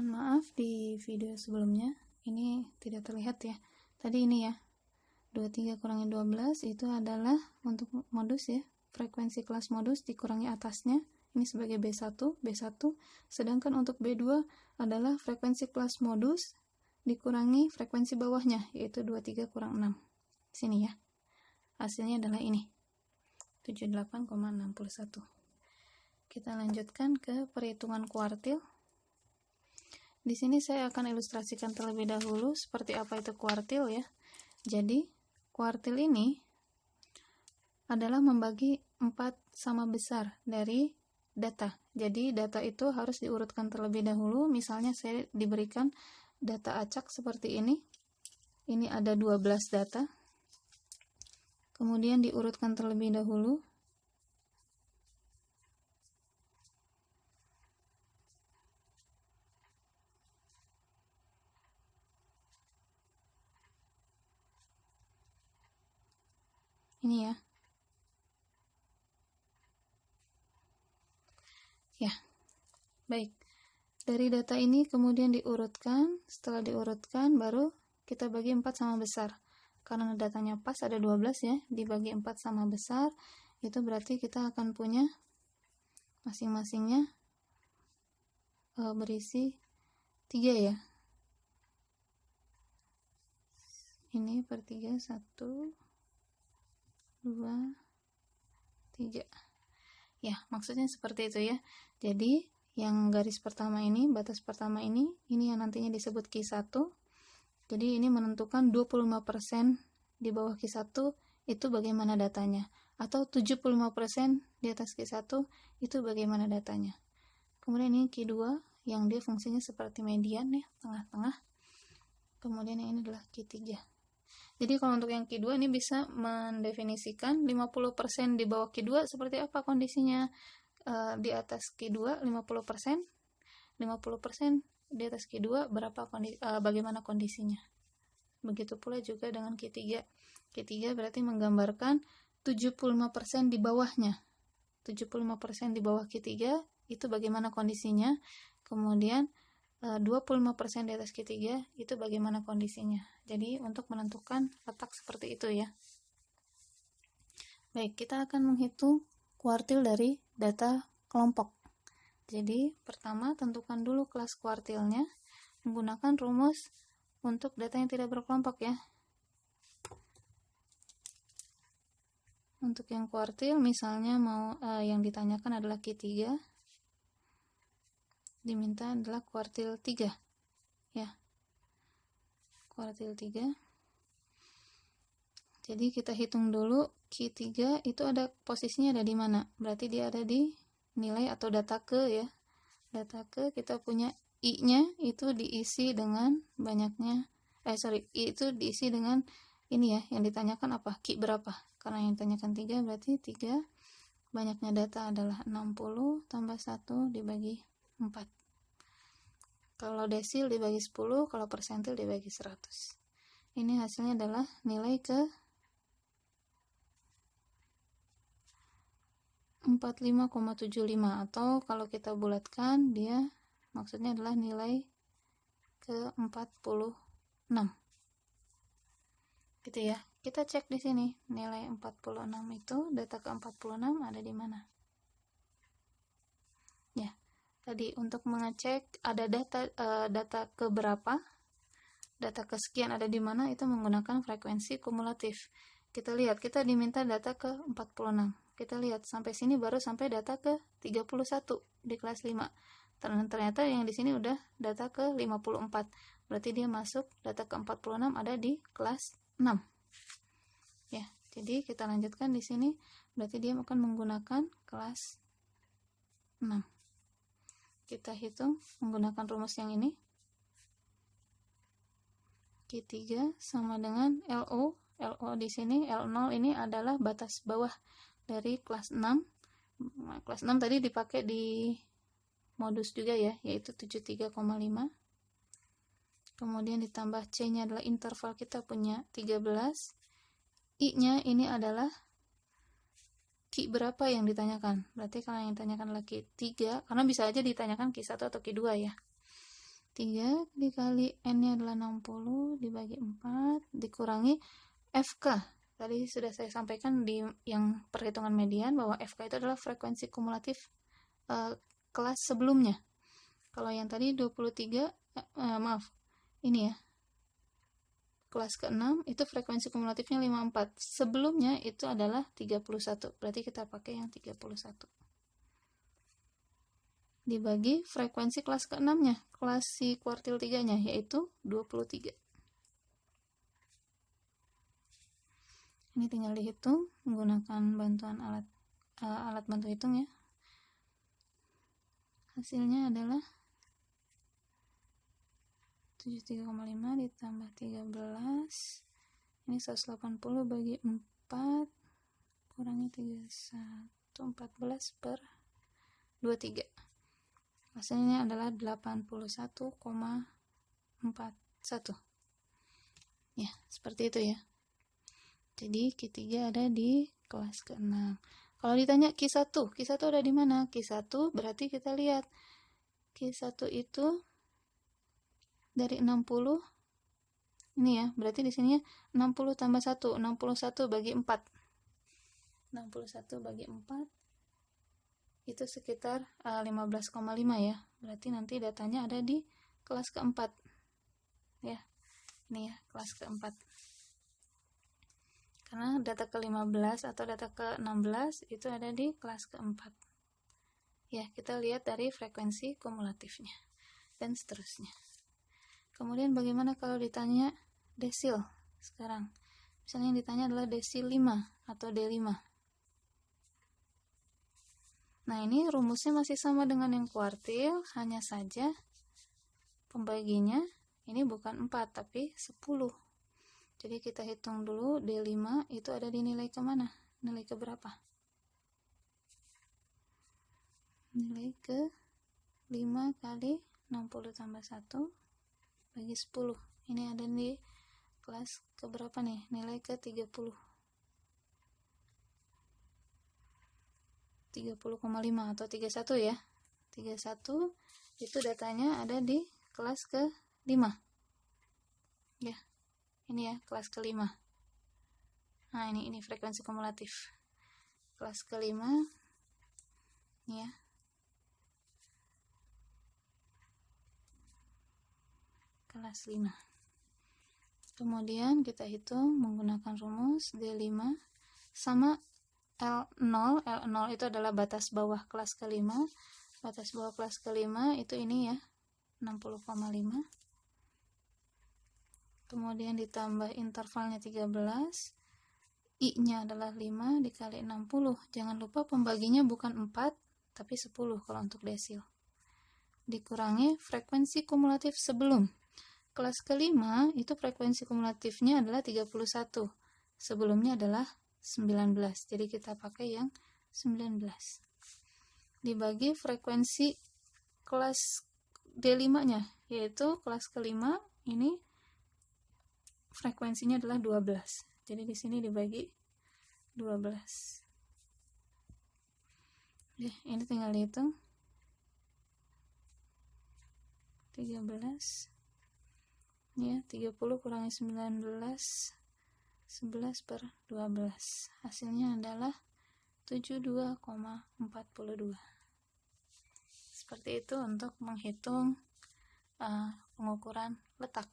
Mohon maaf, di video sebelumnya ini tidak terlihat ya. Tadi ini ya, 23 kurangi 12 itu adalah untuk modus ya, frekuensi kelas modus dikurangi atasnya, ini sebagai B1, sedangkan untuk B2 adalah frekuensi kelas modus dikurangi frekuensi bawahnya, yaitu 23 kurang 6. Sini ya, hasilnya adalah ini, 78,61. Kita lanjutkan ke perhitungan kuartil. Di sini saya akan ilustrasikan terlebih dahulu seperti apa itu kuartil ya. Jadi, kuartil ini adalah membagi 4 sama besar dari data. Jadi, data itu harus diurutkan terlebih dahulu. Misalnya saya diberikan data acak seperti ini. Ini ada 12 data. Kemudian diurutkan terlebih dahulu. Ini ya. Ya. Baik. Dari data ini kemudian diurutkan, setelah diurutkan baru kita bagi 4 sama besar. Karena datanya pas ada 12 ya, dibagi 4 sama besar, itu berarti kita akan punya masing-masingnya berisi 3 ya. Ini per 3, 1, 2, 3. Ya, maksudnya seperti itu ya. Jadi, yang garis pertama ini, batas pertama ini yang nantinya disebut Q1. Jadi, ini menentukan 25% di bawah Q1 itu bagaimana datanya. Atau 75% di atas Q1 itu bagaimana datanya. Kemudian ini Q2, yang dia fungsinya seperti median ya, tengah-tengah. Kemudian yang ini adalah Q3. Jadi kalau untuk yang Q2 ini bisa mendefinisikan 50% di bawah Q2 seperti apa kondisinya, di atas Q2 50%, 50% di atas Q2 bagaimana kondisinya. Begitu pula juga dengan Q3. Q3 berarti menggambarkan 75% di bawahnya. 75% di bawah Q3 itu bagaimana kondisinya. Kemudian 25% di atas Q3 itu bagaimana kondisinya. Jadi untuk menentukan letak seperti itu ya. Baik, kita akan menghitung kuartil dari data kelompok. Jadi pertama tentukan dulu kelas kuartilnya menggunakan rumus untuk data yang tidak berkelompok ya. Untuk yang kuartil misalnya mau yang ditanyakan adalah Q3, diminta adalah kuartil 3 ya, kuartil 3. Jadi kita hitung dulu Q3 itu ada posisinya ada di mana, berarti dia ada di nilai atau data ke ya, data ke. Kita punya I nya itu diisi dengan banyaknya I itu diisi dengan ini ya, yang ditanyakan apa, Q berapa, karena yang ditanyakan 3 berarti 3 banyaknya data adalah 60 tambah 1 dibagi 4. Kalau desil dibagi 10, kalau persentil dibagi 100. Ini hasilnya adalah nilai ke 45,75, atau kalau kita bulatkan dia maksudnya adalah nilai ke 46. Gitu ya. Kita cek di sini nilai 46 itu, data ke 46 ada di mana? Ya. Tadi untuk mengecek ada data ke berapa, data kesekian ada di mana, itu menggunakan frekuensi kumulatif. Kita lihat, kita diminta data ke 46. Kita lihat sampai sini baru sampai data ke 31 di kelas 5. Ternyata yang di sini udah data ke 54. Berarti dia masuk data ke 46 ada di kelas 6. Ya, jadi kita lanjutkan di sini. Berarti dia akan menggunakan kelas 6. Kita hitung menggunakan rumus yang ini. Q3 sama dengan LO. LO di sini, L0 ini adalah batas bawah dari kelas 6. Kelas 6 tadi dipakai di modus juga ya, yaitu 73,5. Kemudian ditambah C-nya adalah interval kita punya 13. I-nya ini adalah Q berapa yang ditanyakan. Berarti kalau yang ditanyakan adalah Q3, karena bisa aja ditanyakan Q1 atau Q2 ya. 3 dikali N-nya adalah 60 dibagi 4 dikurangi FK. Tadi sudah saya sampaikan di yang perhitungan median bahwa FK itu adalah frekuensi kumulatif kelas sebelumnya. Kalau yang tadi 23, maaf, ini ya, kelas ke-6 itu frekuensi kumulatifnya 54. Sebelumnya itu adalah 31. Berarti kita pakai yang 31. Dibagi frekuensi kelas ke-6-nya, kelas si kuartil 3-nya, yaitu 23. Ini tinggal dihitung menggunakan bantuan alat bantu hitung ya. Hasilnya adalah 73,5 ditambah 13. Ini 180 bagi 4 kurangi 31, 14 per 23. Hasilnya adalah 81,41. Ya, seperti itu ya. Jadi Q3 ada di kelas ke-6. Kalau ditanya Q1 ada di mana? Q1 berarti kita lihat Q1 itu dari 60. Ini ya, berarti di sini 60 tambah 1, 61 bagi 4. 61 bagi 4 itu sekitar 15,5 ya. Berarti nanti datanya ada di kelas ke-4. Ya. Ini ya, kelas ke-4. Karena data ke-15 atau data ke-16 itu ada di kelas ke-4. Ya, kita lihat dari frekuensi kumulatifnya dan seterusnya. Kemudian bagaimana kalau ditanya desil sekarang? Misalnya yang ditanya adalah desil 5 atau D5. Nah, ini rumusnya masih sama dengan yang kuartil, hanya saja pembaginya ini bukan 4 tapi 10. Jadi kita hitung dulu D5 itu ada di nilai kemana? Nilai ke berapa? Nilai ke 5 kali 60 tambah 1 bagi 10. Ini ada di kelas ke berapa nih? Nilai ke 30. 30,5 atau 31 ya. 31 itu datanya ada di kelas ke 5. Ya. Ini ya, kelas ke-5. Nah, ini frekuensi kumulatif. Kelas ke-5. Ini ya. Kelas 5. Kemudian kita hitung menggunakan rumus D5 sama L0. L0 itu adalah batas bawah kelas ke-5. Batas bawah kelas ke-5 itu ini ya, 60,5. Kemudian ditambah intervalnya 13, I-nya adalah 5 dikali 60. Jangan lupa pembaginya bukan 4, tapi 10 kalau untuk desil. Dikurangi frekuensi kumulatif sebelum. Kelas ke-5 itu frekuensi kumulatifnya adalah 31. Sebelumnya adalah 19. Jadi kita pakai yang 19. Dibagi frekuensi kelas D5-nya, yaitu kelas ke-5 ini frekuensinya adalah 12. Jadi di sini dibagi 12. Oke, ini tinggal dihitung. 13. Ya, 30 kurangi 19. 11 per 12. Hasilnya adalah 72,42. Seperti itu untuk menghitung pengukuran letak.